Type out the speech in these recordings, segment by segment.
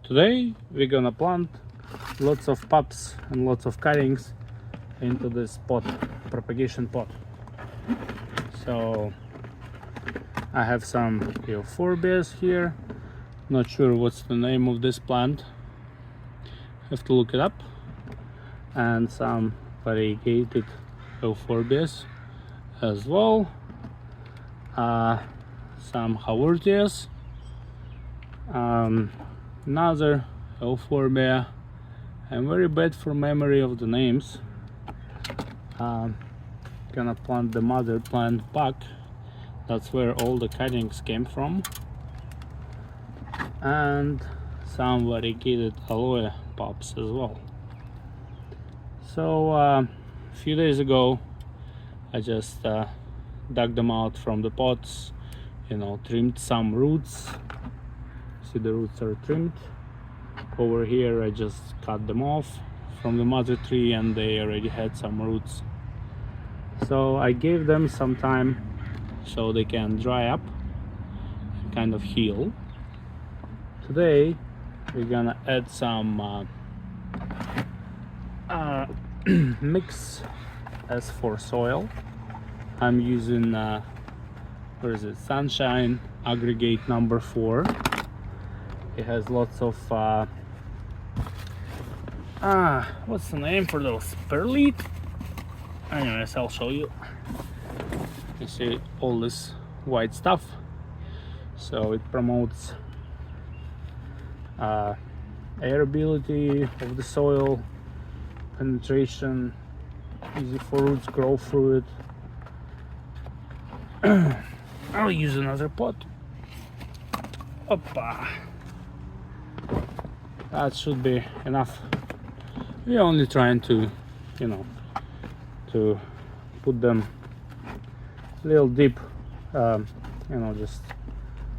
Today we're gonna plant lots of pups and lots of cuttings into this pot, propagation pot. So I have some euphorbias here. Not sure what's the name of this plant, have to look it up. And some variegated euphorbias as well. Some haworthias, another euphorbia. I'm very bad for memory of the names. Gonna plant the mother plant back. That's where all the cuttings came from. And some variegated aloe pups as well. So a few days ago I just dug them out from the pots, trimmed some roots. See, the roots are trimmed. Over here I just cut them off from the mother tree and they already had some roots. So I gave them some time so they can dry up and kind of heal. Today we're gonna add some mix as for soil. I'm using Sunshine aggregate number 4. It has lots of what's the name for those, perlite? Anyways, I'll show you. You see all this white stuff, so it promotes airability of the soil, penetration, easy for roots grow through it. I'll use another pot. Oppa. That should be enough. We're only trying to, to put them a little deep, just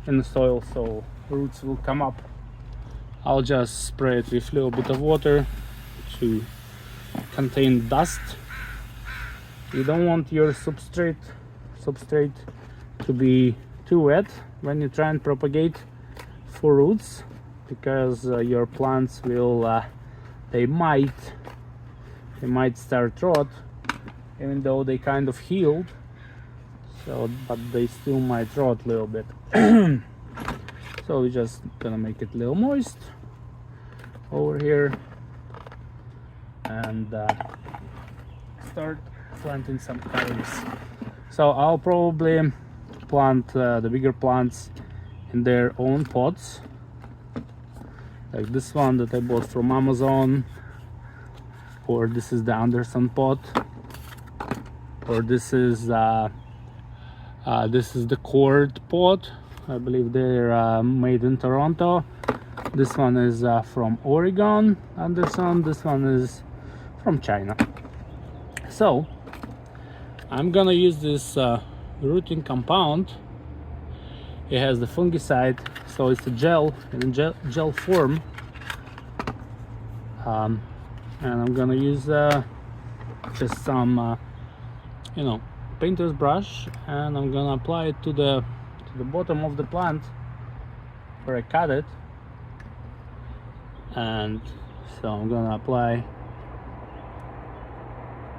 in the soil so roots will come up. I'll just spray it with a little bit of water to contain dust. You don't want your substrate to be too wet when you try and propagate for roots, because your plants will they might start rot even though they kind of healed, but they still might rot a little bit. So we're just gonna make it a little moist over here and start planting some cuttings. So I'll probably plant the bigger plants in their own pots, like this one that I bought from Amazon, or this is the Anderson pot, or this is the cord pot. I believe they're made in Toronto. This one is from Oregon, Anderson. This one is from China. So I'm gonna use this rooting compound. It has the fungicide, so it's a gel in gel form, and I'm gonna use just some painter's brush, and I'm gonna apply it to the bottom of the plant where I cut it. And so I'm gonna apply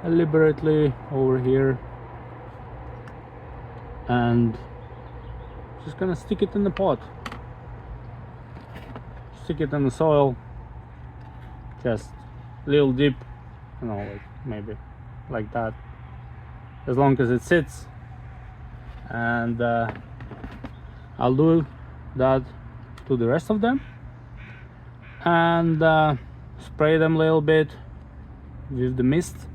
deliberately over here and just gonna stick it in the pot, stick it in the soil, just a little deep, like maybe like that, as long as it sits. And I'll do that to the rest of them and spray them a little bit with the mist,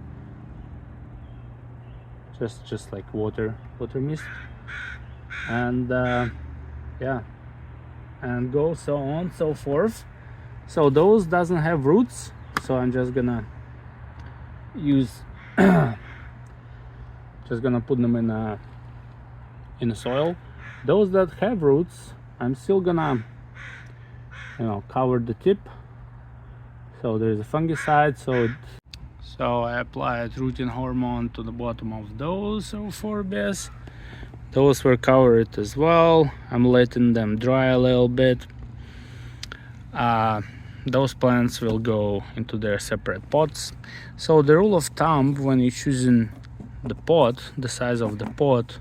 just like water mist, and and go so on so forth. So those doesn't have roots, so I'm just gonna use just gonna put them in the soil. Those that have roots, I'm still gonna cover the tip, so there's a fungicide. So I applied rooting hormone to the bottom of those euphorbias. Those were covered as well. I'm letting them dry a little bit. those plants will go into their separate pots. So the rule of thumb when you're choosing the pot, the size of the pot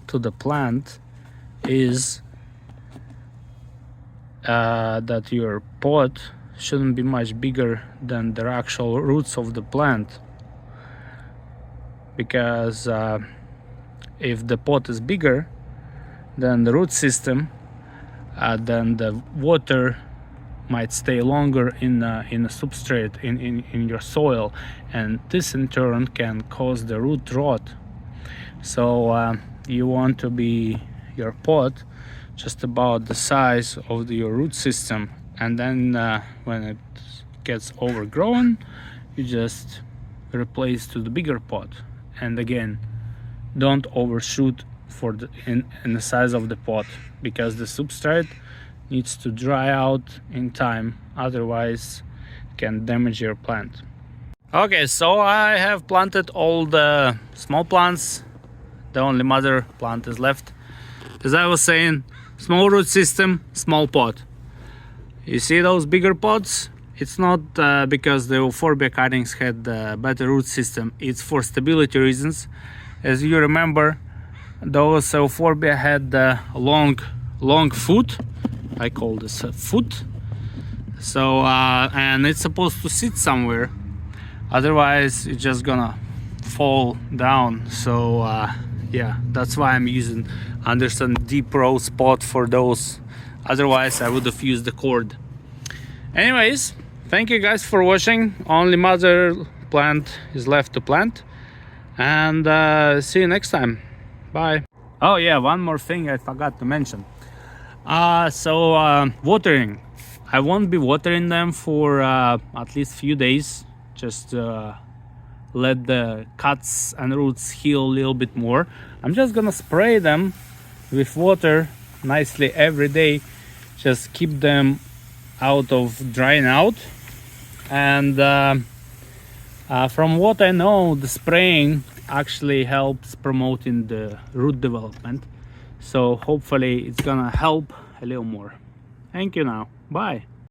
to the plant, is that your pot shouldn't be much bigger than the actual roots of the plant, because if the pot is bigger than the root system, then the water might stay longer in the substrate, in your soil, and this in turn can cause the root rot. So you want to be your pot just about the size of your root system, and then when it gets overgrown, you just replace to the bigger pot. And again, don't overshoot for in the size of the pot, because the substrate needs to dry out in time, otherwise it can damage your plant. Okay, so I have planted all the small plants. The only mother plant is left. As I was saying, small root system, small pot. You see those bigger pots? It's not because the euphorbia cuttings had a better root system, it's for stability reasons. As you remember, those euphorbia had long foot. I call this a foot. So and it's supposed to sit somewhere, otherwise it's just gonna fall down. So yeah, that's why I'm using under some deep row spot for those. Otherwise I would have used the cord. Anyways, thank you guys for watching. Only mother plant is left to plant, and see you next time. Bye. Oh yeah, one more thing I forgot to mention. Watering. I won't be watering them for at least few days. Just let the cuts and roots heal a little bit more. I'm just gonna spray them with water nicely every day. Just keep them out of drying out. And from what I know, the spraying actually helps promoting the root development. So hopefully it's gonna help a little more. Thank you now. Bye.